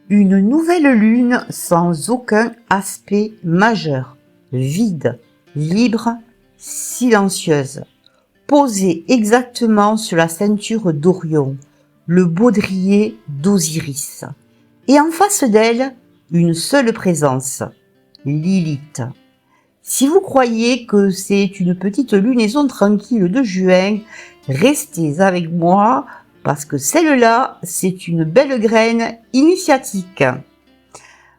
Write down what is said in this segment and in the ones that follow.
Une nouvelle lune sans aucun aspect majeur, vide, libre, silencieuse, posée exactement sur la ceinture d'Orion, le baudrier d'Osiris. Et en face d'elle, une seule présence, Lilith. Si vous croyez que c'est une petite lunaison tranquille de juin, restez avec moi parce que celle-là, c'est une belle graine initiatique.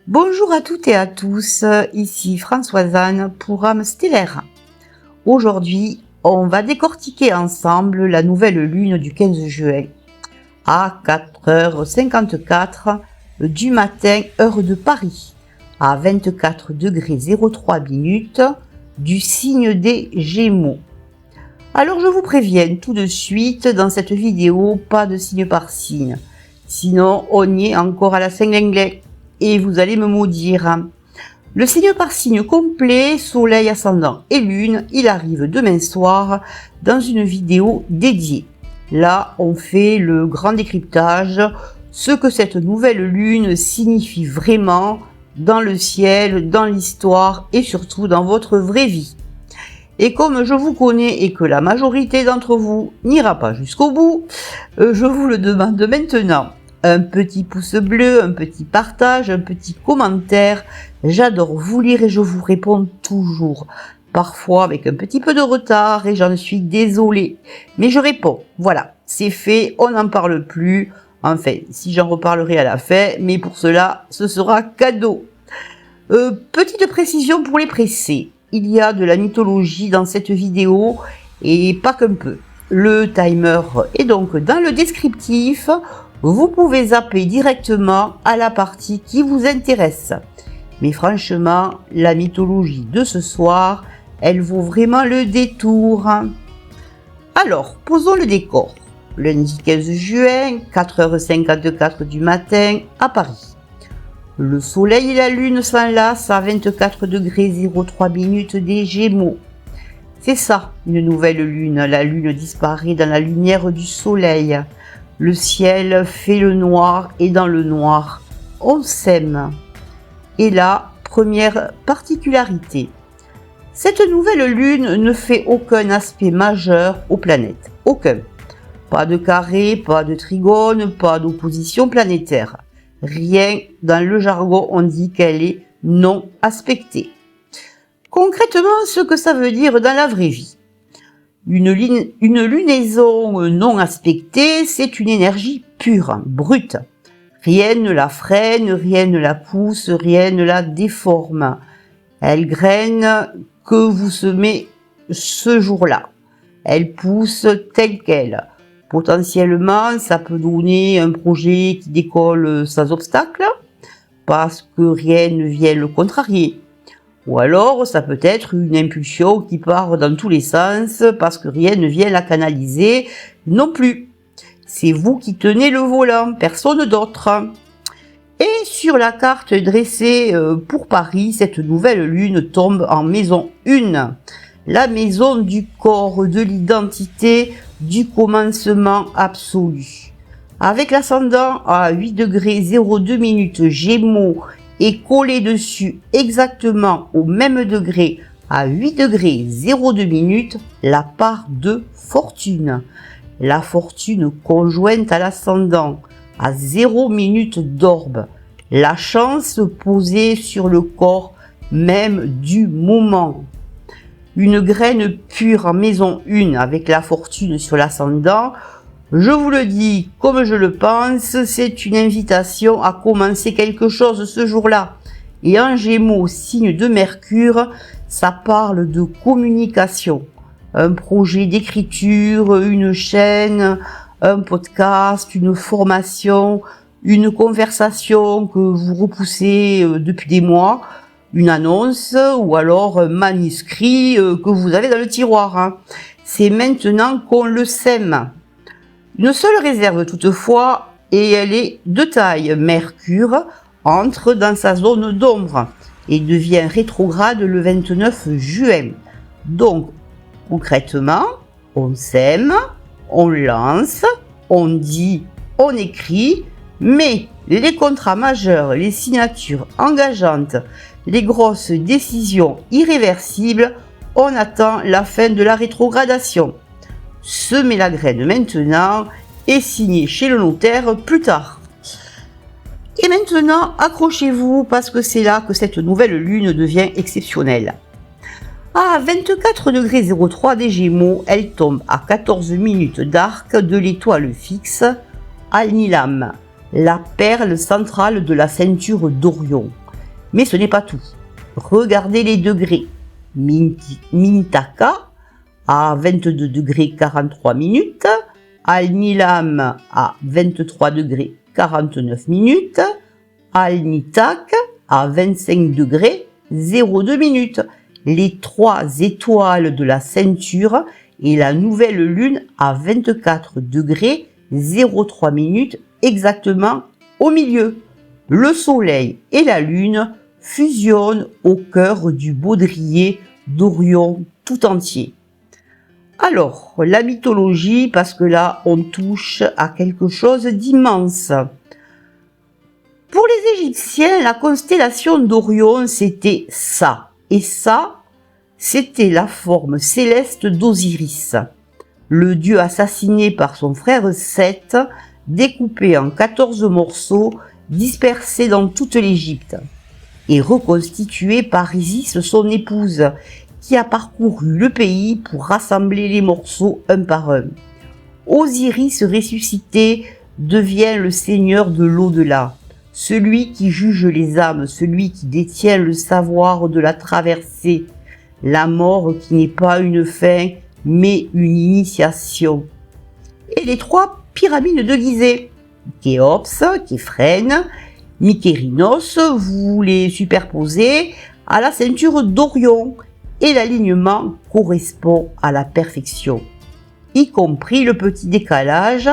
Bonjour à toutes et à tous, ici Françoise-Anne pour âme stellaire. Aujourd'hui, on va décortiquer ensemble la nouvelle lune du 15 juin à 4h54 du matin, heure de Paris, à 24 degrés 03 minutes du signe des Gémeaux. Alors je vous préviens tout de suite, dans cette vidéo, pas de signe par signe. Sinon, on y est encore à la Saint-Lenglet et vous allez me maudire. Le signe par signe complet, soleil, ascendant et lune, il arrive demain soir dans une vidéo dédiée. Là, on fait le grand décryptage, ce que cette nouvelle lune signifie vraiment dans le ciel, dans l'histoire et surtout dans votre vraie vie. Et comme je vous connais et que la majorité d'entre vous n'ira pas jusqu'au bout, je vous le demande maintenant. Un petit pouce bleu, un petit partage, un petit commentaire. J'adore vous lire et je vous réponds toujours. Parfois avec un petit peu de retard et j'en suis désolée. Mais je réponds. Voilà, c'est fait, on n'en parle plus. Enfin, si j'en reparlerai à la fin, mais pour cela, ce sera cadeau. Petite précision pour les pressés. Il y a de la mythologie dans cette vidéo et pas qu'un peu. Le timer est donc dans le descriptif. Vous pouvez zapper directement à la partie qui vous intéresse. Mais franchement, la mythologie de ce soir, elle vaut vraiment le détour. Alors, posons le décor. Lundi 15 juin, 4h54 du matin, à Paris. Le soleil et la lune s'enlacent à 24 degrés 03 minutes des Gémeaux. C'est ça, une nouvelle lune. La lune disparaît dans la lumière du soleil. Le ciel fait le noir et dans le noir, on s'aime. Et là, première particularité. Cette nouvelle lune ne fait aucun aspect majeur aux planètes. Aucun. Pas de carré, pas de trigone, pas d'opposition planétaire. Rien, dans le jargon, on dit qu'elle est non aspectée. Concrètement, ce que ça veut dire dans la vraie vie. Une lunaison non aspectée, c'est une énergie pure, brute. Rien ne la freine, rien ne la pousse, rien ne la déforme. Elle graine que vous semez ce jour-là. Elle pousse telle qu'elle. Potentiellement, ça peut donner un projet qui décolle sans obstacle, parce que rien ne vient le contrarier. Ou alors, ça peut être une impulsion qui part dans tous les sens, parce que rien ne vient la canaliser non plus. C'est vous qui tenez le volant, personne d'autre. Et sur la carte dressée pour Paris, cette nouvelle lune tombe en maison 1. La maison du corps, de l'identité, du commencement absolu. Avec l'ascendant à 8 degrés 02 minutes Gémeaux et collé dessus exactement au même degré à 8 degrés 02 minutes, la part de fortune. La fortune conjointe à l'ascendant à 0 minutes d'orbe. La chance posée sur le corps même du moment. Une graine pure en maison 1 avec la fortune sur l'ascendant, je vous le dis comme je le pense, c'est une invitation à commencer quelque chose ce jour-là. Et en Gémeaux, signe de Mercure, ça parle de communication. Un projet d'écriture, une chaîne, un podcast, une formation, une conversation que vous repoussez depuis des mois, une annonce ou alors un manuscrit que vous avez dans le tiroir. C'est maintenant qu'on le sème. Une seule réserve toutefois, et elle est de taille. Mercure entre dans sa zone d'ombre et devient rétrograde le 29 juin. Donc, concrètement, on sème, on lance, on dit, on écrit, mais les contrats majeurs, les signatures engageantes, les grosses décisions irréversibles, on attend la fin de la rétrogradation. Semez la graine maintenant et signez chez le notaire plus tard. Et maintenant, accrochez-vous parce que c'est là que cette nouvelle lune devient exceptionnelle. À 24 degrés 03 des Gémeaux, elle tombe à 14 minutes d'arc de l'étoile fixe Al-Nilam, la perle centrale de la ceinture d'Orion. Mais ce n'est pas tout. Regardez les degrés. Mintaka à 22 degrés 43 minutes, Al-Nilam à 23 degrés 49 minutes, Al-Nitak à 25 degrés 02 minutes. Les 3 étoiles de la ceinture et la nouvelle lune à 24 degrés 03 minutes exactement au milieu. Le soleil et la lune fusionnent au cœur du baudrier d'Orion tout entier. Alors, la mythologie, parce que là, on touche à quelque chose d'immense. Pour les Égyptiens, la constellation d'Orion, c'était ça. Et ça, c'était la forme céleste d'Osiris, le dieu assassiné par son frère Seth, découpé en 14 morceaux, dispersés dans toute l'Égypte, et reconstitué par Isis, son épouse, qui a parcouru le pays pour rassembler les morceaux un par un. Osiris ressuscité devient le seigneur de l'au-delà, celui qui juge les âmes, celui qui détient le savoir de la traversée, la mort qui n'est pas une fin, mais une initiation. Et les 3 pyramides de Gizeh, Khéops, Képhrène, Mykérinos, vous les superposez à la ceinture d'Orion, et l'alignement correspond à la perfection, y compris le petit décalage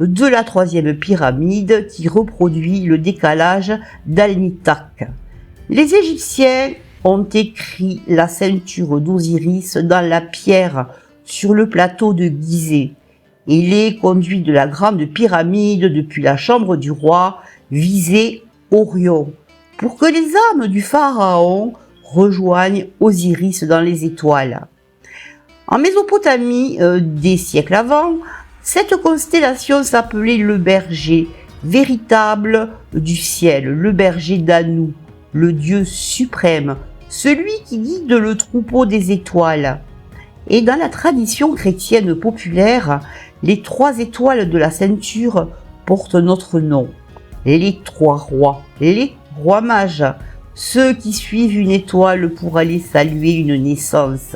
de la 3e pyramide qui reproduit le décalage d'Al-Nitak. Les Égyptiens ont écrit la ceinture d'Osiris dans la pierre sur le plateau de Gizeh et les conduits de la grande pyramide depuis la chambre du roi visaient Orion pour que les âmes du pharaon rejoignent Osiris dans les étoiles. En Mésopotamie, des siècles avant, cette constellation s'appelait le berger, véritable du ciel, le berger d'Anou, le dieu suprême, celui qui guide le troupeau des étoiles. Et dans la tradition chrétienne populaire, les 3 étoiles de la ceinture portent notre nom. Les 3 rois, les rois mages, ceux qui suivent une étoile pour aller saluer une naissance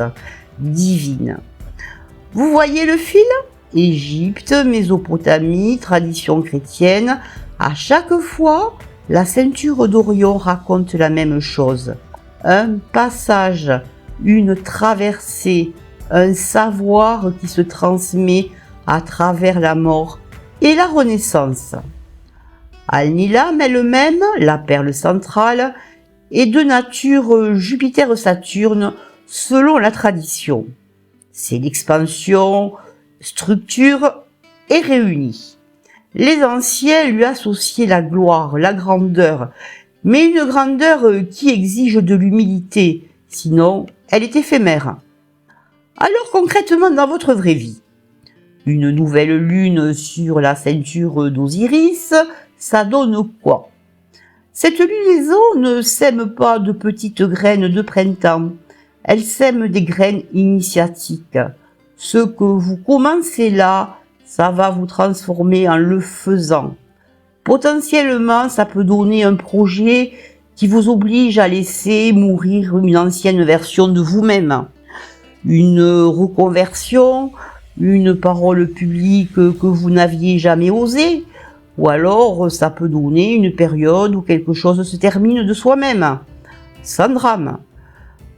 divine. Vous voyez le fil ? Égypte, Mésopotamie, tradition chrétienne. À chaque fois, la ceinture d'Orion raconte la même chose. Un passage, une traversée, un savoir qui se transmet à travers la mort et la renaissance. Al-Nilam elle-même, la perle centrale, est de nature Jupiter-Saturne selon la tradition. C'est l'expansion, structure et réunie. Les anciens lui associaient la gloire, la grandeur, mais une grandeur qui exige de l'humilité, sinon elle est éphémère. Alors concrètement dans votre vraie vie, une nouvelle lune sur la ceinture d'Osiris, ça donne quoi? Cette lunaison ne sème pas de petites graines de printemps, elle sème des graines initiatiques. Ce que vous commencez là, ça va vous transformer en le faisant. Potentiellement, ça peut donner un projet qui vous oblige à laisser mourir une ancienne version de vous-même. Une reconversion, une parole publique que vous n'aviez jamais osé, ou alors ça peut donner une période où quelque chose se termine de soi-même, sans drame,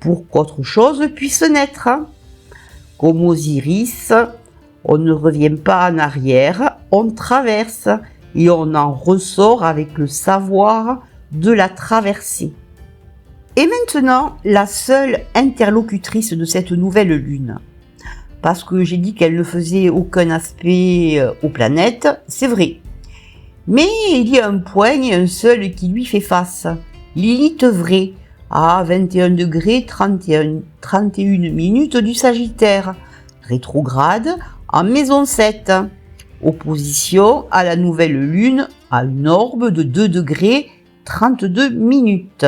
pour qu'autre chose puisse naître. Comme Osiris, on ne revient pas en arrière, on traverse et on en ressort avec le savoir de la traversée. Et maintenant, la seule interlocutrice de cette nouvelle lune. Parce que j'ai dit qu'elle ne faisait aucun aspect aux planètes, c'est vrai. Mais il y a un point et un seul qui lui fait face. Lilith vraie, à 21 degrés 31 minutes du Sagittaire, rétrograde en maison 7, opposition à la nouvelle lune à une orbe de 2 degrés 32 minutes.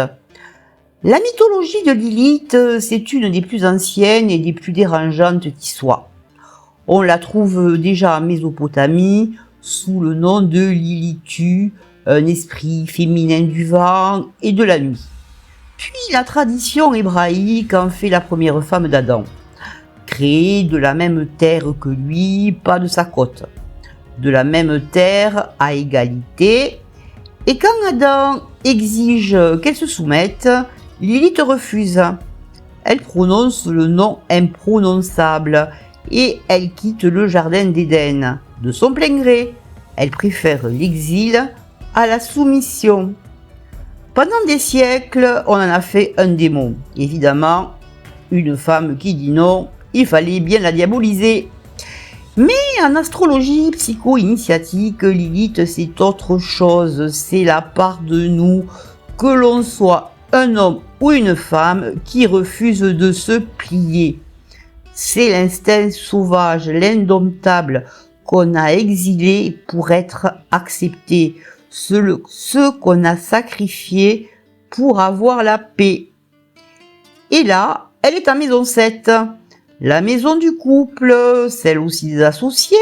La mythologie de Lilith, c'est une des plus anciennes et des plus dérangeantes qui soit. On la trouve déjà en Mésopotamie sous le nom de Lilitu, un esprit féminin du vent et de la nuit. Puis la tradition hébraïque en fait la première femme d'Adam, créée de la même terre que lui, pas de sa côte. De la même terre à égalité. Et quand Adam exige qu'elle se soumette, Lilith refuse. Elle prononce le nom imprononçable et elle quitte le jardin d'Éden de son plein gré. Elle préfère l'exil à la soumission. Pendant des siècles, on en a fait un démon. Évidemment, une femme qui dit non, il fallait bien la diaboliser. Mais en astrologie psycho-initiatique, Lilith, c'est autre chose. C'est la part de nous, que l'on soit un homme ou une femme, qui refuse de se plier. C'est l'instinct sauvage, l'indomptable, qu'on a exilé pour être accepté. Ce qu'on a sacrifié pour avoir la paix. Et là, elle est en maison 7. La maison du couple, celle aussi des associés,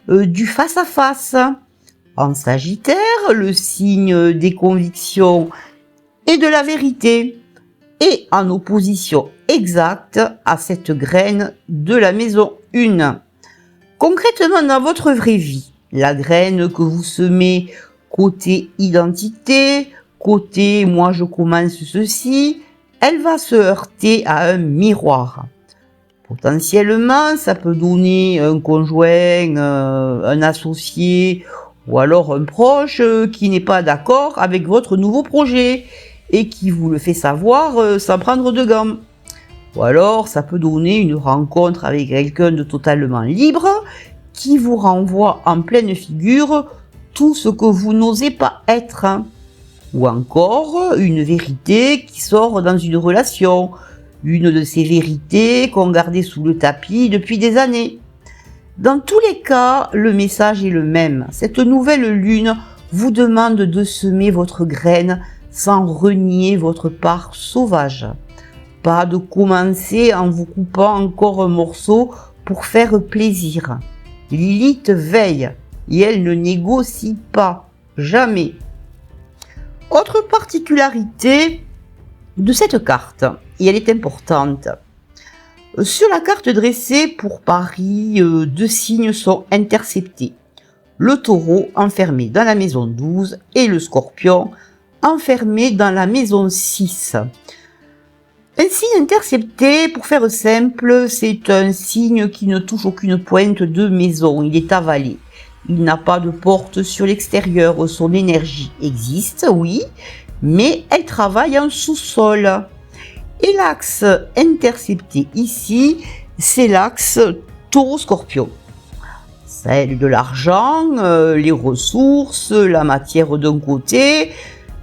du face-à-face. En Sagittaire, le signe des convictions et de la vérité. Et en opposition exacte à cette graine de la maison 1. Concrètement, dans votre vraie vie, la graine que vous semez côté identité, côté moi je commence ceci, elle va se heurter à un miroir. Potentiellement, ça peut donner un conjoint, un associé ou alors un proche qui n'est pas d'accord avec votre nouveau projet et qui vous le fait savoir sans prendre de gants. Ou alors, ça peut donner une rencontre avec quelqu'un de totalement libre qui vous renvoie en pleine figure tout ce que vous n'osez pas être. Ou encore, une vérité qui sort dans une relation, une de ces vérités qu'on gardait sous le tapis depuis des années. Dans tous les cas, le message est le même. Cette nouvelle lune vous demande de semer votre graine sans renier votre part sauvage. Pas de commencer en vous coupant encore un morceau pour faire plaisir. Lilith veille et elle ne négocie pas, jamais. Autre particularité de cette carte, et elle est importante. Sur la carte dressée pour Paris, 2 signes sont interceptés. Le taureau enfermé dans la maison 12 et le scorpion enfermé dans la maison 6. Un signe intercepté, pour faire simple, c'est un signe qui ne touche aucune pointe de maison, il est avalé. Il n'a pas de porte sur l'extérieur, son énergie existe, oui, mais elle travaille en sous-sol. Et l'axe intercepté ici, c'est l'axe taureau-scorpion. Celle de l'argent, les ressources, la matière d'un côté,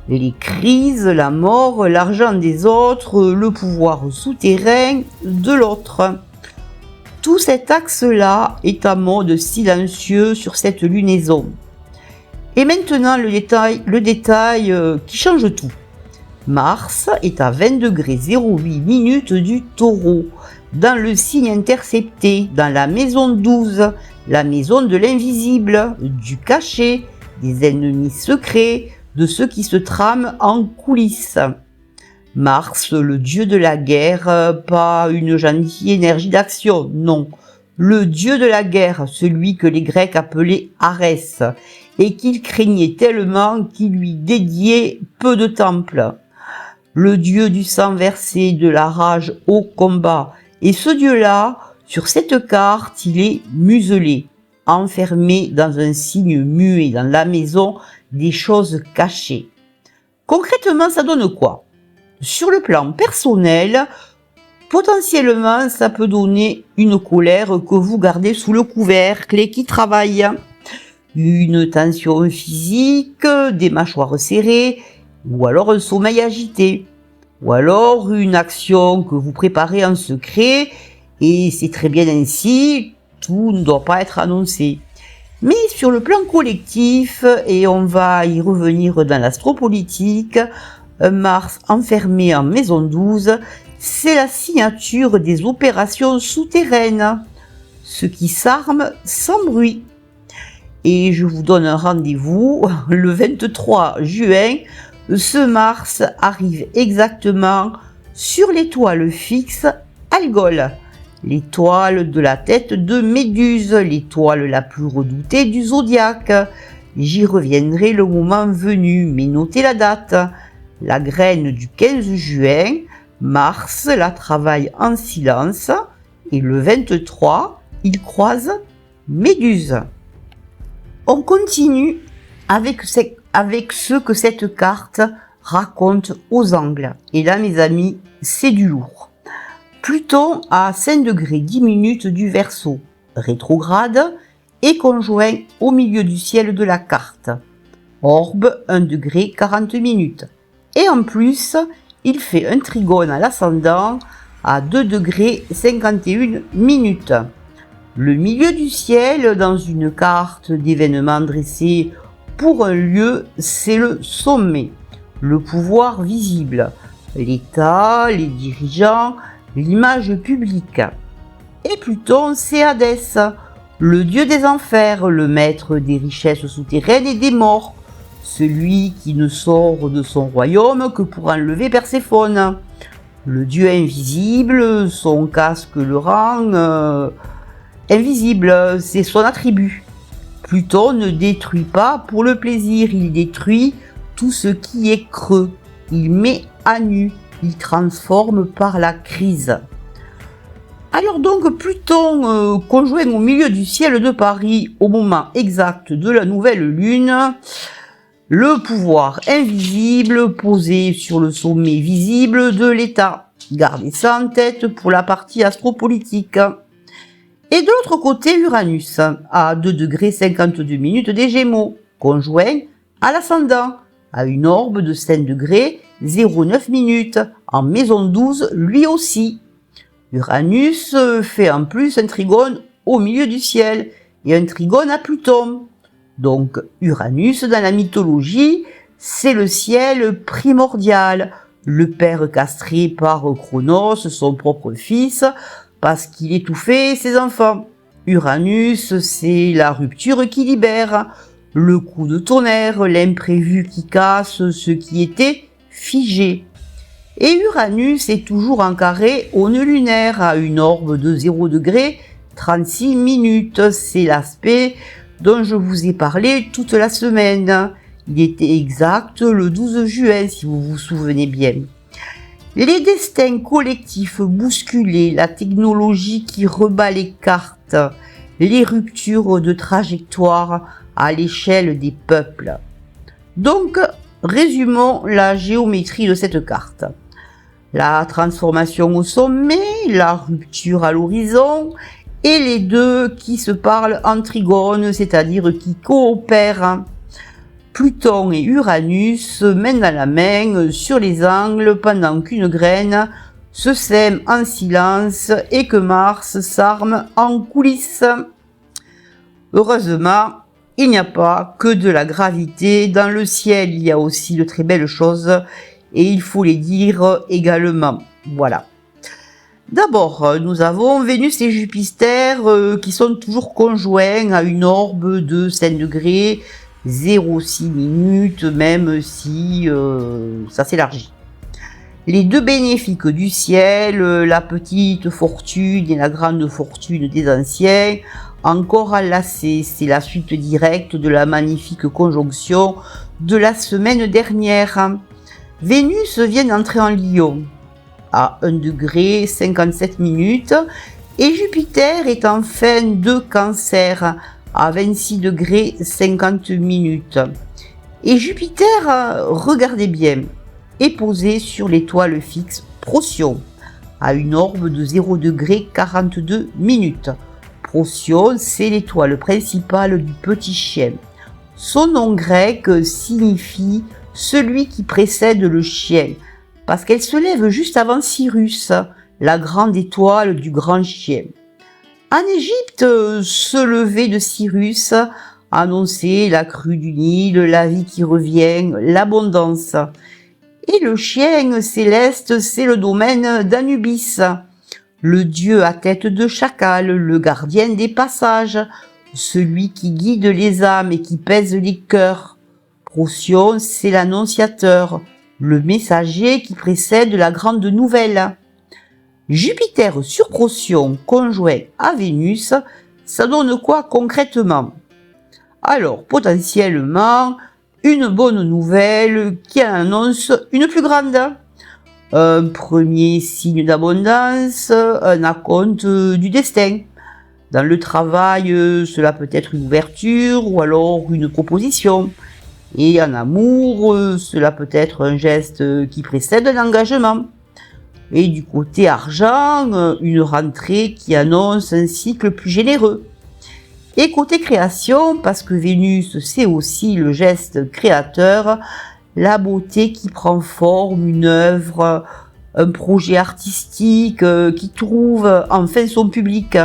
les crises, la mort, l'argent des autres, le pouvoir souterrain de l'autre. Tout cet axe-là est en mode silencieux sur cette lunaison. Et maintenant le détail qui change tout. Mars est à 20 degrés 08 minutes du taureau, dans le signe intercepté, dans la maison 12, la maison de l'invisible, du cachet, des ennemis secrets, de ceux qui se trament en coulisses. Mars, le dieu de la guerre, pas une gentille énergie d'action, non. Le dieu de la guerre, celui que les Grecs appelaient Arès, et qu'ils craignaient tellement qu'ils lui dédiaient peu de temples. Le dieu du sang versé, de la rage au combat. Et ce dieu-là, sur cette carte, il est muselé, enfermé dans un signe muet, dans la maison des choses cachées. Concrètement, ça donne quoi? Sur le plan personnel, potentiellement, ça peut donner une colère que vous gardez sous le couvercle et qui travaille. une tension physique, des mâchoires serrées, ou alors un sommeil agité, ou alors une action que vous préparez en secret, et c'est très bien ainsi, tout ne doit pas être annoncé. Mais sur le plan collectif, et on va y revenir dans l'astropolitique, un Mars enfermé en maison 12, c'est la signature des opérations souterraines, ce qui s'arme sans bruit. Et je vous donne un rendez-vous le 23 juin. Ce Mars arrive exactement sur l'étoile fixe Algol, l'étoile de la tête de Méduse, l'étoile la plus redoutée du zodiaque. J'y reviendrai le moment venu, mais notez la date. La graine du 15 juin, Mars la travaille en silence et le 23, il croise Méduse. On continue avec ce que cette carte raconte aux angles. Et là, mes amis, c'est du lourd. Pluton à 5 degrés 10 minutes du Verseau, rétrograde, et conjoint au milieu du ciel de la carte. Orbe 1 degré 40 minutes. Et en plus, il fait un trigone à l'ascendant à 2 degrés 51 minutes. Le milieu du ciel, dans une carte d'événements dressée pour un lieu, c'est le sommet, le pouvoir visible, l'État, les dirigeants, l'image publique. Et Pluton, c'est Hadès, le dieu des enfers, le maître des richesses souterraines et des morts, celui qui ne sort de son royaume que pour enlever Perséphone. Le dieu invisible, son casque le rend invisible, c'est son attribut. Pluton ne détruit pas pour le plaisir, il détruit tout ce qui est creux. Il met à nu, il transforme par la crise. Alors donc Pluton conjoint au milieu du ciel de Paris au moment exact de la nouvelle lune, le pouvoir invisible posé sur le sommet visible de l'État. Gardez ça en tête pour la partie astropolitique. Et de l'autre côté, Uranus, à 2 degrés 52 minutes des Gémeaux, conjoint à l'ascendant, à une orbe de 5 degrés 09 minutes, en maison 12 lui aussi. Uranus fait en plus un trigone au milieu du ciel et un trigone à Pluton. Donc Uranus, dans la mythologie, c'est le ciel primordial, le père castré par Chronos, son propre fils, parce qu'il étouffait ses enfants. Uranus, c'est la rupture qui libère, le coup de tonnerre, l'imprévu qui casse ce qui était figé. Et Uranus est toujours en carré au nœud lunaire à une orbe de 0 degré 36 minutes. C'est l'aspect dont je vous ai parlé toute la semaine. Il était exact le 12 juin, si vous vous souvenez bien. Les destins collectifs bousculés, la technologie qui rebat les cartes, les ruptures de trajectoire à l'échelle des peuples. Donc, résumons la géométrie de cette carte. La transformation au sommet, la rupture à l'horizon, et les deux qui se parlent en trigone, c'est-à-dire qui coopèrent. Pluton et Uranus main dans la main sur les angles pendant qu'une graine se sème en silence et que Mars s'arme en coulisses. Heureusement, il n'y a pas que de la gravité. Dans le ciel, il y a aussi de très belles choses et il faut les dire également. Voilà. D'abord, nous avons Vénus et Jupiter qui sont toujours conjoints à une orbe de 5 degrés 0,6 minutes, même si ça s'élargit. Les deux bénéfiques du ciel, la petite fortune et la grande fortune des anciens, encore enlacés, c'est la suite directe de la magnifique conjonction de la semaine dernière. Vénus vient d'entrer en Lion à 1 degré 57 minutes et Jupiter est en fin de Cancer à 26 degrés 50 minutes. Et Jupiter, regardez bien, est posé sur l'étoile fixe Procyon, à une orbe de 0 degré 42 minutes. Procyon, c'est l'étoile principale du petit chien. Son nom grec signifie celui qui précède le chien, parce qu'elle se lève juste avant Cyrus, la grande étoile du grand chien. En Égypte, ce lever de Cyrus annonçait la crue du Nil, la vie qui revient, l'abondance. Et le chien céleste, c'est le domaine d'Anubis, le dieu à tête de chacal, le gardien des passages, celui qui guide les âmes et qui pèse les cœurs. Procyon, c'est l'annonciateur, le messager qui précède la grande nouvelle. Jupiter sur Procyon conjoint à Vénus, ça donne quoi concrètement? Alors, potentiellement, une bonne nouvelle qui en annonce une plus grande. Un premier signe d'abondance, un acompte du destin. Dans le travail, cela peut être une ouverture ou alors une proposition. Et en amour, cela peut être un geste qui précède l'engagement. Et du côté argent, une rentrée qui annonce un cycle plus généreux. Et côté création, parce que Vénus, c'est aussi le geste créateur, la beauté qui prend forme, une œuvre, un projet artistique qui trouve enfin son public.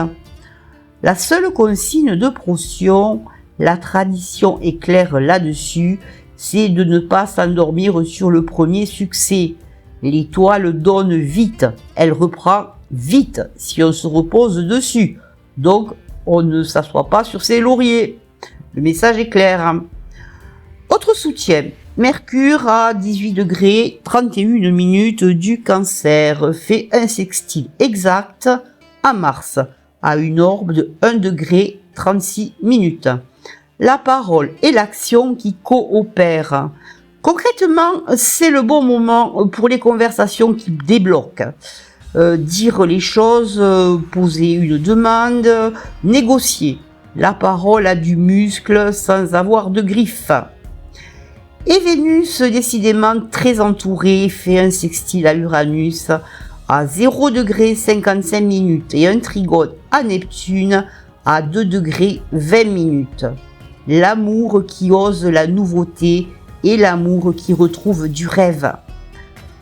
La seule consigne de Procyon, la tradition est claire là-dessus, c'est de ne pas s'endormir sur le premier succès. L'étoile donne vite, elle reprend vite si on se repose dessus. Donc, on ne s'assoit pas sur ses lauriers. Le message est clair. Autre soutien, Mercure à 18 degrés 31 minutes du Cancer fait un sextile exact à Mars à une orbe de 1 degré 36 minutes. La parole et l'action qui coopèrent. Concrètement, c'est le bon moment pour les conversations qui débloquent. Dire les choses, poser une demande, négocier. La parole a du muscle sans avoir de griffes. Et Vénus, décidément très entourée, fait un sextile à Uranus à 0 degré 55 minutes et un trigone à Neptune à 2 degrés 20 minutes. L'amour qui ose la nouveauté et l'amour qui retrouve du rêve.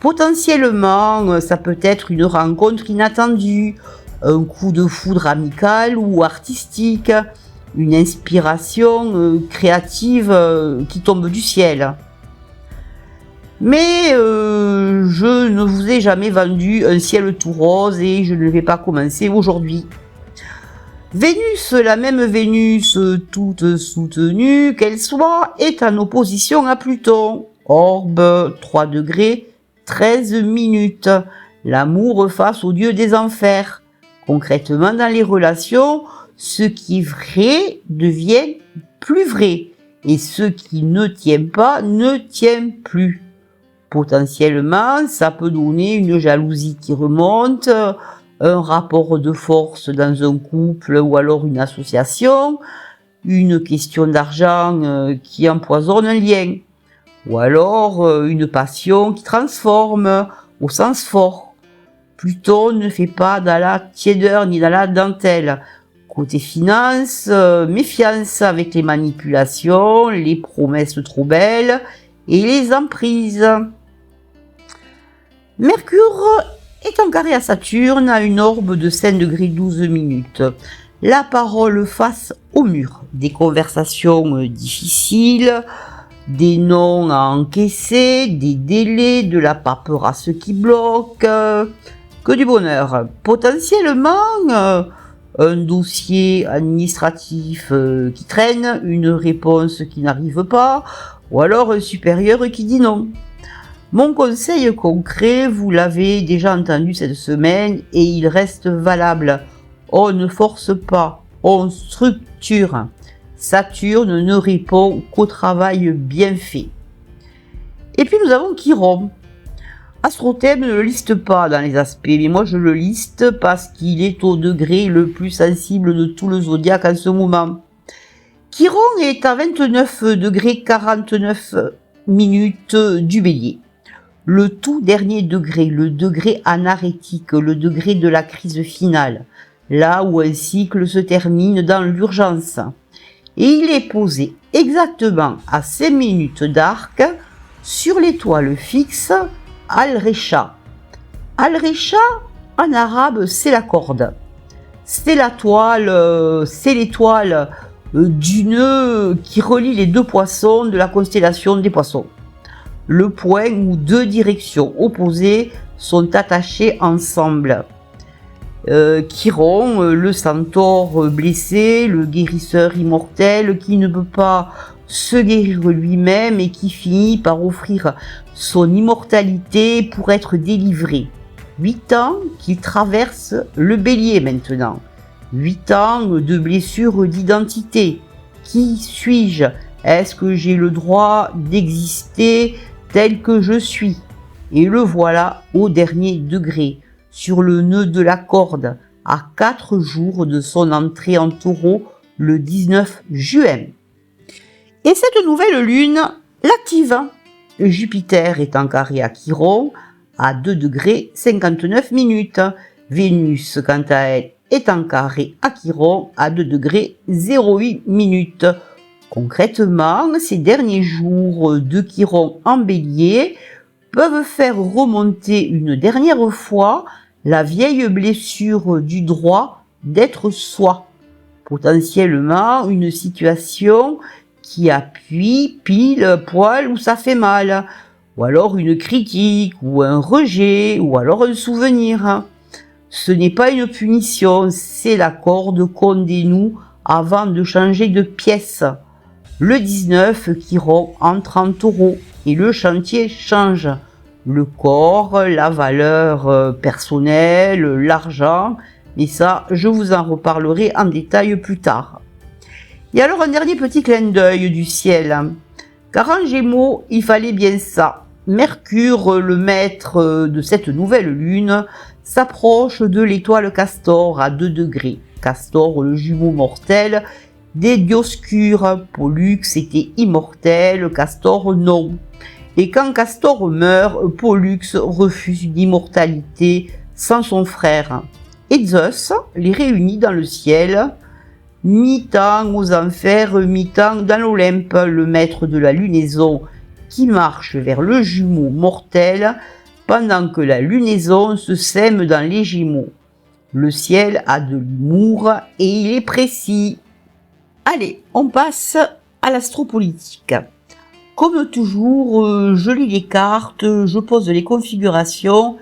Potentiellement, ça peut être une rencontre inattendue, un coup de foudre amical ou artistique, une inspiration créative qui tombe du ciel. Mais je ne vous ai jamais vendu un ciel tout rose et je ne vais pas commencer aujourd'hui. Vénus, la même Vénus, toute soutenue qu'elle soit, est en opposition à Pluton. Orbe, 3 degrés, 13 minutes. L'amour face au dieu des enfers. Concrètement, dans les relations, ce qui est vrai devient plus vrai. Et ce qui ne tient pas ne tient plus. Potentiellement, ça peut donner une jalousie qui remonte, un rapport de force dans un couple ou alors une association, une question d'argent qui empoisonne un lien, ou alors une passion qui transforme au sens fort. Pluton ne fait pas dans la tiédeur ni dans la dentelle. Côté finance, méfiance avec les manipulations, les promesses trop belles et les emprises. Mercure est en carré à Saturne à une orbe de 5 degrés 12 minutes. La parole face au mur. Des conversations difficiles, des noms à encaisser, des délais, de la paperasse qui bloque, que du bonheur. Potentiellement, un dossier administratif qui traîne, une réponse qui n'arrive pas, ou alors un supérieur qui dit non. Mon conseil concret, vous l'avez déjà entendu cette semaine et il reste valable. On ne force pas, on structure. Saturne ne répond qu'au travail bien fait. Et puis nous avons Chiron. Astrothème ne le liste pas dans les aspects, mais moi je le liste parce qu'il est au degré le plus sensible de tout le zodiaque en ce moment. Chiron est à 29 degrés 49 minutes du Bélier. Le tout dernier degré, le degré anarétique, le degré de la crise finale. là où un cycle se termine dans l'urgence. Et il est posé exactement à 5 minutes d'arc sur l'étoile fixe Al-Recha. Al-Recha, en arabe, c'est la corde. C'est l'étoile du nœud qui relie les deux poissons de la constellation des poissons. Le point où deux directions opposées sont attachées ensemble. Chiron, le centaure blessé, le guérisseur immortel qui ne peut pas se guérir lui-même et qui finit par offrir son immortalité pour être délivré. 8 ans qu'il traverse le bélier maintenant. 8 ans de blessures d'identité. Qui suis-je? Est-ce que j'ai le droit d'exister tel que je suis? Et le voilà au dernier degré, sur le nœud de la corde, à 4 jours de son entrée en taureau le 19 juin. Et cette nouvelle lune l'active. Jupiter est en carré à Chiron à 2 degrés 59 minutes. Vénus, quant à elle, est en carré à Chiron à 2 degrés 08 minutes. Concrètement, ces derniers jours de Chiron en bélier peuvent faire remonter une dernière fois la vieille blessure du droit d'être soi. Potentiellement une situation qui appuie pile poil où ça fait mal, ou alors une critique, ou un rejet, ou alors un souvenir. Ce n'est pas une punition, c'est la corde qu'on dénoue avant de changer de pièce. Le 19, Chiron entre en taureau et le chantier change. Le corps, la valeur personnelle, l'argent, mais ça, je vous en reparlerai en détail plus tard. Et alors un dernier petit clin d'œil du ciel, car en Gémeaux, il fallait bien ça. Mercure, le maître de cette nouvelle lune, s'approche de l'étoile Castor à 2 degrés. Castor, le jumeau mortel des Dioscures. Pollux était immortel, Castor non. Et quand Castor meurt, Pollux refuse l'immortalité sans son frère. Et Zeus les réunit dans le ciel, mi-temps aux enfers, mi-temps dans l'Olympe, le maître de la lunaison qui marche vers le jumeau mortel pendant que la lunaison se sème dans les Gémeaux. Le ciel a de l'humour et il est précis. Allez, on passe à l'astropolitique. Comme toujours, je lis les cartes, je pose les configurations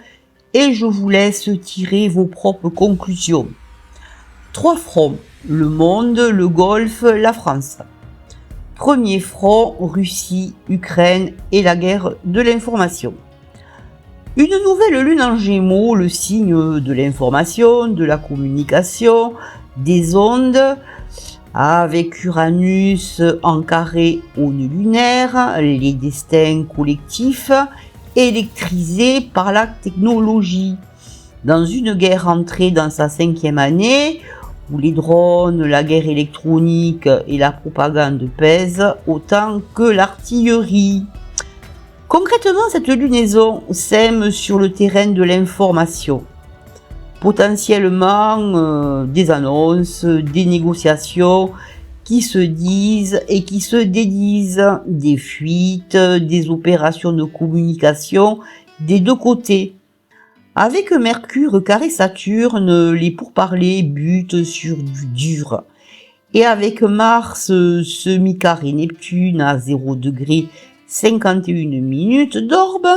et je vous laisse tirer vos propres conclusions. 3 fronts, le monde, le Golfe, la France. Premier front, Russie, Ukraine et la guerre de l'information. Une nouvelle lune en Gémeaux, le signe de l'information, de la communication, des ondes, avec Uranus en carré au nœud lunaire, les destins collectifs électrisés par la technologie. Dans une guerre entrée dans sa 5e année, où les drones, la guerre électronique et la propagande pèsent autant que l'artillerie. Concrètement, cette lunaison sème sur le terrain de l'information. Potentiellement des annonces, des négociations qui se disent et qui se dédisent, des fuites, des opérations de communication des deux côtés. Avec Mercure carré Saturne, les pourparlers butent sur du dur. Et avec Mars semi-carré Neptune à 0 degré 51 minutes d'orbe,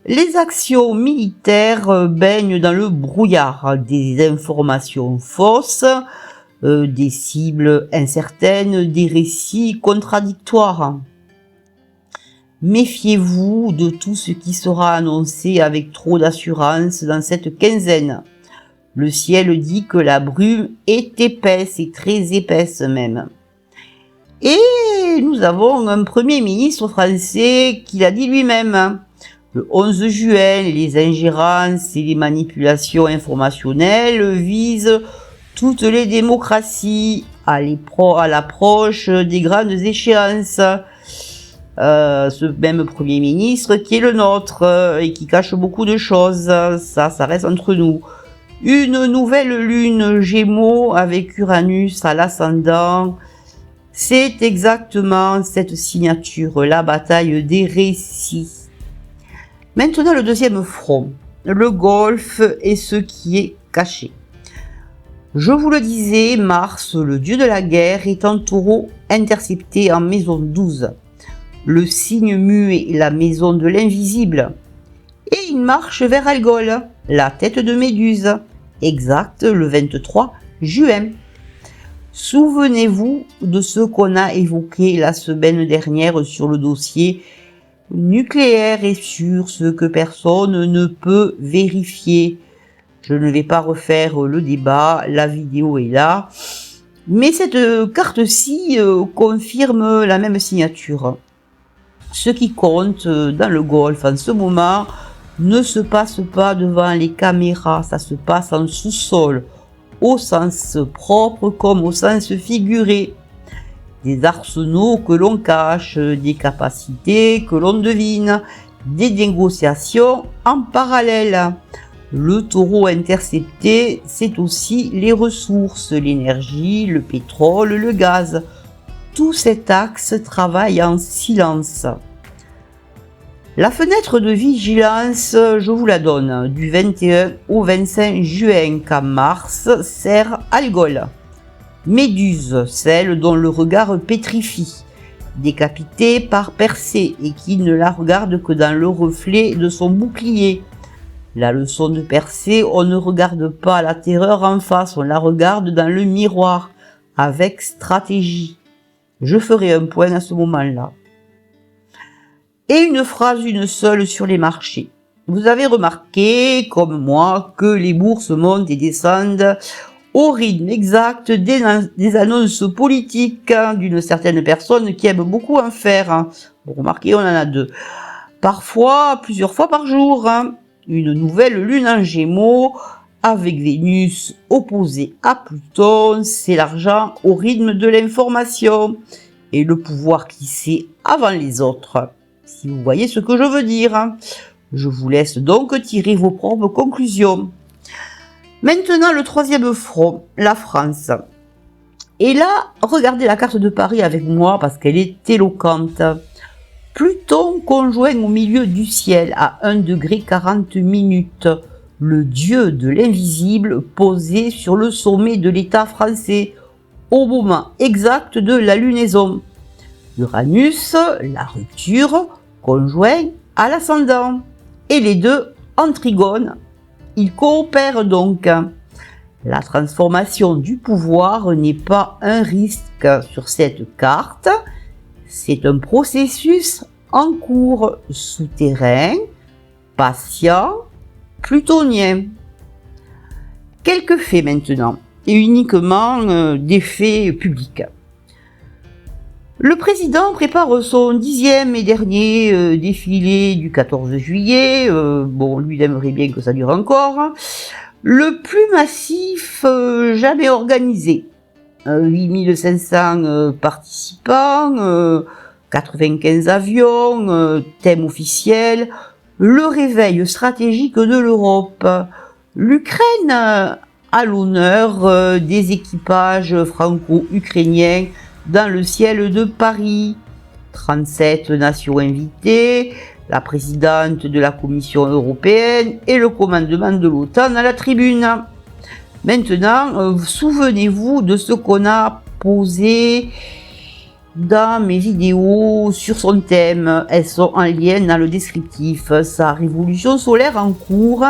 les actions militaires baignent dans le brouillard, des informations fausses, des cibles incertaines, des récits contradictoires. Méfiez-vous de tout ce qui sera annoncé avec trop d'assurance dans cette quinzaine. Le ciel dit que la brume est épaisse et très épaisse même. Et nous avons un Premier ministre français qui l'a dit lui-même. Le 11 juin, les ingérences et les manipulations informationnelles visent toutes les démocraties à l'approche des grandes échéances. Ce même Premier ministre qui est le nôtre et qui cache beaucoup de choses, ça reste entre nous. Une nouvelle lune Gémeaux avec Uranus à l'ascendant. C'est exactement cette signature, la bataille des récits. Maintenant, le deuxième front, le golfe et ce qui est caché. Je vous le disais, Mars, le dieu de la guerre, est en taureau intercepté en maison 12. Le signe muet, la maison de l'invisible. Et il marche vers Algol, la tête de Méduse, exact le 23 juin. Souvenez-vous de ce qu'on a évoqué la semaine dernière sur le dossier nucléaire et sur ce que personne ne peut vérifier. Je ne vais pas refaire le débat, la vidéo est là. Mais cette carte-ci confirme la même signature. Ce qui compte dans le golf en ce moment ne se passe pas devant les caméras, ça se passe en sous-sol, au sens propre comme au sens figuré. Des arsenaux que l'on cache, des capacités que l'on devine, des négociations en parallèle. Le taureau intercepté, c'est aussi les ressources, l'énergie, le pétrole, le gaz. Tout cet axe travaille en silence. La fenêtre de vigilance, je vous la donne, du 21 au 25 juin, quand Mars sert Algol. Méduse, celle dont le regard pétrifie, décapitée par Persée et qui ne la regarde que dans le reflet de son bouclier. La leçon de Persée, on ne regarde pas la terreur en face, on la regarde dans le miroir, avec stratégie. Je ferai un point à ce moment-là. Et une phrase, une seule, sur les marchés. Vous avez remarqué, comme moi, que les bourses montent et descendent au rythme exact des annonces politiques d'une certaine personne qui aime beaucoup en faire. Vous remarquez, on en a deux. Parfois, plusieurs fois par jour. Une nouvelle lune en Gémeaux avec Vénus opposée à Pluton, c'est l'argent au rythme de l'information et le pouvoir qui sait avant les autres. Si vous voyez ce que je veux dire. Je vous laisse donc tirer vos propres conclusions. Maintenant, le troisième front, la France. Et là, regardez la carte de Paris avec moi parce qu'elle est éloquente. Pluton conjoint au milieu du ciel à 1°40', le dieu de l'invisible posé sur le sommet de l'État français, au moment exact de la lunaison. Uranus, la rupture, conjoint à l'ascendant. Et les deux en trigone. Ils coopèrent donc. La transformation du pouvoir n'est pas un risque sur cette carte. C'est un processus en cours, souterrain, patient, plutonien. Quelques faits maintenant, et uniquement des faits publics. Le président prépare son 10e et dernier défilé du 14 juillet. Lui, il aimerait bien que ça dure encore. Le plus massif jamais organisé. 8500 participants, 95 avions, thème officiel. Le réveil stratégique de l'Europe. L'Ukraine à l'honneur des équipages franco-ukrainiens dans le ciel de Paris. 37 nations invitées, la présidente de la Commission européenne et le commandement de l'OTAN à la tribune. Maintenant, souvenez-vous de ce qu'on a posé dans mes vidéos sur son thème. Elles sont en lien dans le descriptif. Sa révolution solaire en cours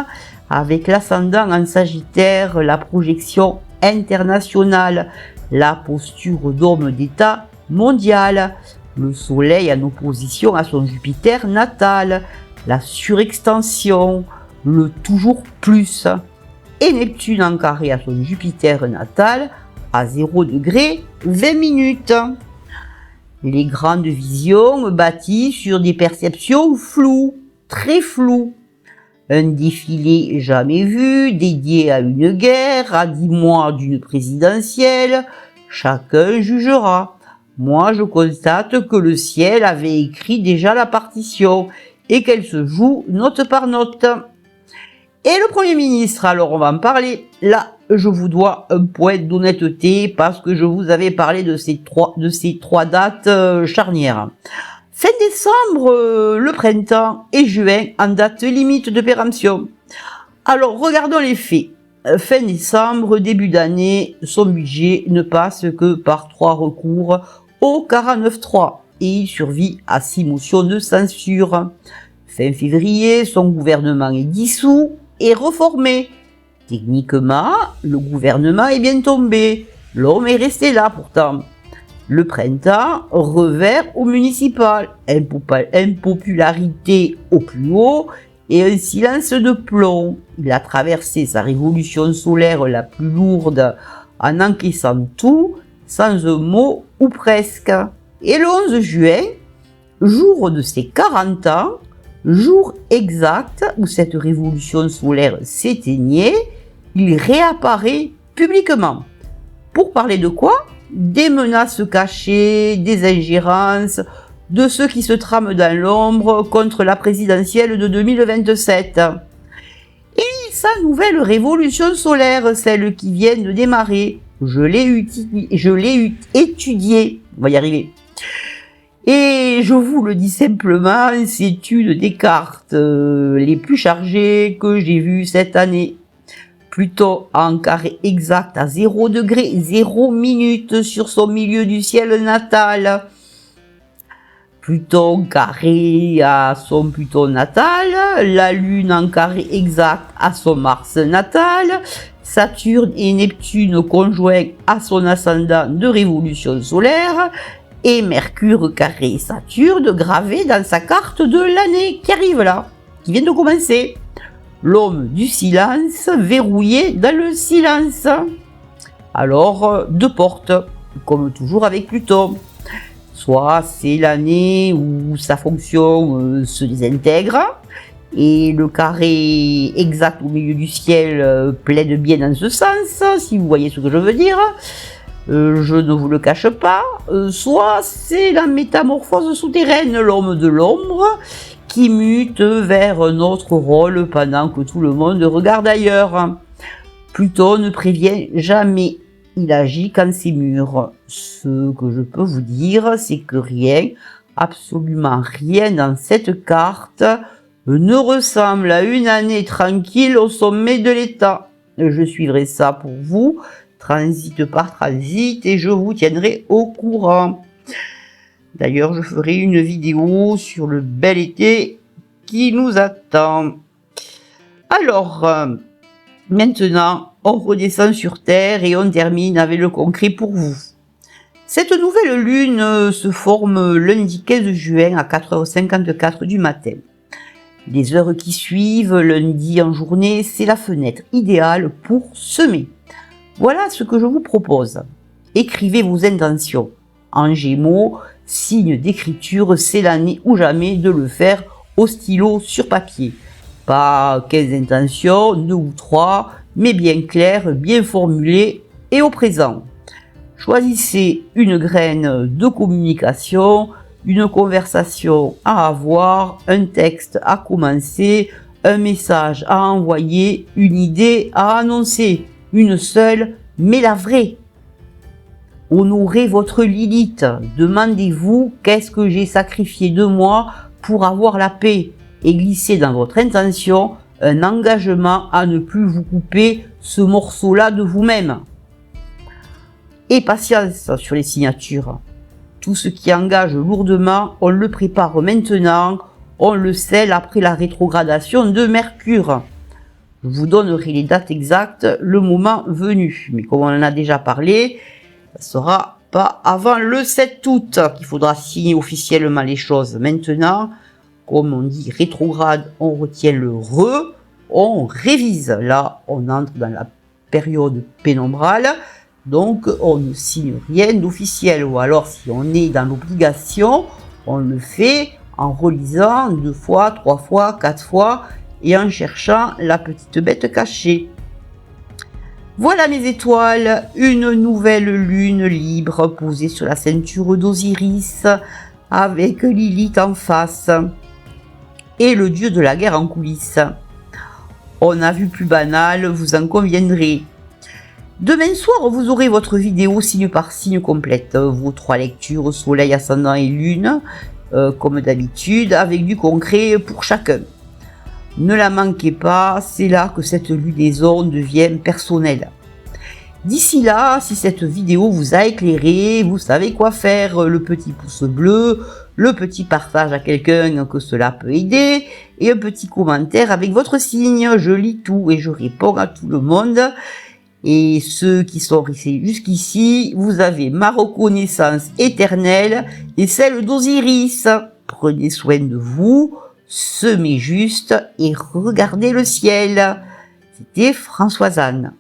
avec l'ascendant en Sagittaire, la projection internationale, la posture d'homme d'État mondial, le Soleil en opposition à son Jupiter natal, la surextension, le toujours plus, et Neptune en carré à son Jupiter natal à 0°20'. Les grandes visions bâties sur des perceptions floues, très floues. Un défilé jamais vu, dédié à une guerre, à 10 mois d'une présidentielle, chacun jugera. Moi, je constate que le ciel avait écrit déjà la partition et qu'elle se joue note par note. Et le Premier ministre, alors on va en parler. Là, je vous dois un point d'honnêteté parce que je vous avais parlé de ces trois dates charnières. Fin décembre, le printemps et juin en date limite de péremption. Alors, regardons les faits. Fin décembre, début d'année, son budget ne passe que par 3 recours au 49.3 et il survit à 6 motions de censure. Fin février, son gouvernement est dissous et reformé. Techniquement, le gouvernement est bien tombé. L'homme est resté là pourtant. Le printemps, revers au municipal. Impopularité au plus haut et un silence de plomb. Il a traversé sa révolution solaire la plus lourde en encaissant tout, sans un mot ou presque. Et le 11 juin, jour de ses 40 ans, jour exact où cette révolution solaire s'éteignait, il réapparaît publiquement. Pour parler de quoi? Des menaces cachées, des ingérences, de ceux qui se trament dans l'ombre contre la présidentielle de 2027. Et sa nouvelle révolution solaire, celle qui vient de démarrer, je l'ai étudiée, on va y arriver. Et je vous le dis simplement, c'est une des cartes les plus chargées que j'ai vues cette année. Pluton en carré exact à 0 degré, 0 minute sur son milieu du ciel natal. Pluton carré à son Pluton natal, la Lune en carré exact à son Mars natal, Saturne et Neptune conjoints à son ascendant de révolution solaire, et Mercure carré Saturne gravé dans sa carte de l'année qui arrive là, qui vient de commencer. L'homme du silence verrouillé dans le silence. Alors, 2 portes, comme toujours avec Pluton. Soit c'est l'année où sa fonction se désintègre, et le carré exact au milieu du ciel plaide bien dans ce sens, si vous voyez ce que je veux dire. Je ne vous le cache pas, soit c'est la métamorphose souterraine, l'homme de l'ombre, qui mute vers un autre rôle pendant que tout le monde regarde ailleurs. Pluton ne prévient jamais, il agit quand c'est mûr. Ce que je peux vous dire, c'est que rien, absolument rien dans cette carte ne ressemble à une année tranquille au sommet de l'État. Je suivrai ça pour vous, transit par transit, et je vous tiendrai au courant. D'ailleurs, je ferai une vidéo sur le bel été qui nous attend. Alors, maintenant, on redescend sur Terre et on termine avec le concret pour vous. Cette nouvelle lune se forme lundi 15 juin à 4h54 du matin. Les heures qui suivent, lundi en journée, c'est la fenêtre idéale pour semer. Voilà ce que je vous propose. Écrivez vos intentions. En Gémeaux, signe d'écriture, c'est l'année ou jamais de le faire au stylo sur papier. Pas 15 intentions, 2 ou 3, mais bien claires, bien formulées et au présent. Choisissez une graine de communication, une conversation à avoir, un texte à commencer, un message à envoyer, une idée à annoncer. Une seule, mais la vraie. Honorez votre Lilith. Demandez-vous qu'est-ce que j'ai sacrifié de moi pour avoir la paix et glissez dans votre intention un engagement à ne plus vous couper ce morceau-là de vous-même. Et patience sur les signatures. Tout ce qui engage lourdement, on le prépare maintenant, on le scelle après la rétrogradation de Mercure. Je vous donnerai les dates exactes le moment venu. Mais comme on en a déjà parlé, ça ne sera pas avant le 7 août qu'il faudra signer officiellement les choses. Maintenant, comme on dit rétrograde, on retient le re, on révise. Là, on entre dans la période pénombrale, donc on ne signe rien d'officiel. Ou alors, si on est dans l'obligation, on le fait en relisant 2 fois, 3 fois, 4 fois, et en cherchant la petite bête cachée. Voilà mes étoiles, une nouvelle lune libre posée sur la ceinture d'Osiris avec Lilith en face et le dieu de la guerre en coulisses. On a vu plus banal, vous en conviendrez. Demain soir, vous aurez votre vidéo signe par signe complète, vos 3 lectures, soleil, ascendant et lune, comme d'habitude, avec du concret pour chacun. Ne la manquez pas, c'est là que cette lunaison devient personnelle. D'ici là, si cette vidéo vous a éclairé, vous savez quoi faire, le petit pouce bleu, le petit partage à quelqu'un que cela peut aider, et un petit commentaire avec votre signe. Je lis tout et je réponds à tout le monde. Et ceux qui sont restés jusqu'ici, vous avez ma reconnaissance éternelle et celle d'Osiris. Prenez soin de vous, semez juste et regardez le ciel. C'était Françoise Anne.